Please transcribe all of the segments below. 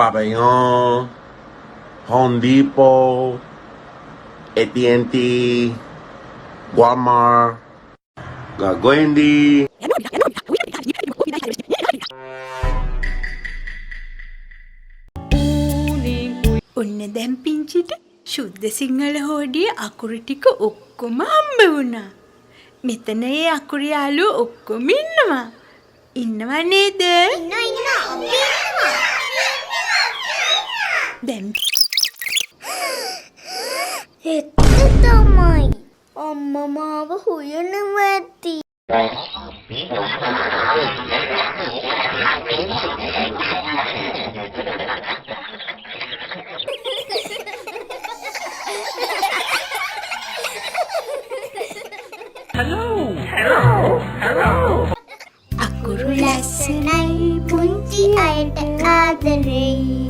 Papillon, Home Depot, AT&T, Walmart, Gagwendi. ඔන්න දැන් පිංචිට ශුද්ධ සිංහල හෝඩියේ අකුරු ටික ඔක්කොම හම්බ වුණා. මෙතන ඒ අකුරු යාළුවෝ ඔක්කොම ඉන්නවා. ඉන්නව නේද? දැන් එත් තමයි අම්මා මාව හොයනවා ඇති. අකුරු ලස්සනයි පුංචි අයට ආදරෙයි.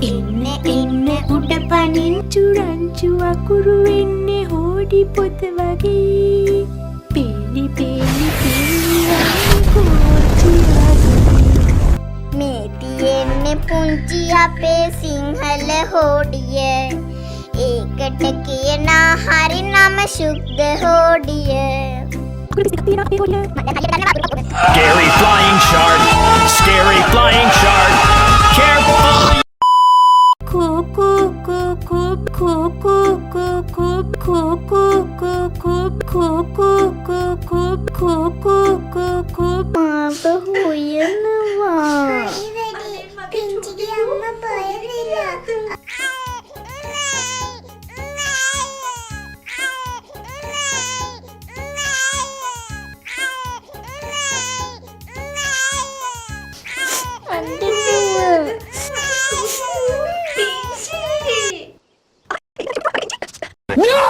එන්න එන්න උඩ පනින් චුරංචු අකුරු වෙන්නේ හෝඩි පොත වගේ. පේලි පේලි පේලි මේ තියෙන්නේ පුංචි අපේ සිංහල හෝඩිය. ඒකට කියනා හරි නම ශුද්ධ හෝඩිය. Scary flying shark! Scary flying shark! Careful! මාව හොයනවා. පිංචිගේ අම්මා බය වෙලා. No!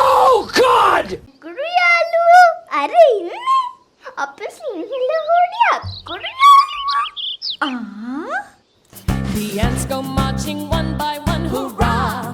God! අකුරු යාළුවෝ අර ඉන්නේ අපේ සිංහල හෝඩිය අකුරු යාළුවෝ. ආ The ants go marching one by one, hurrah!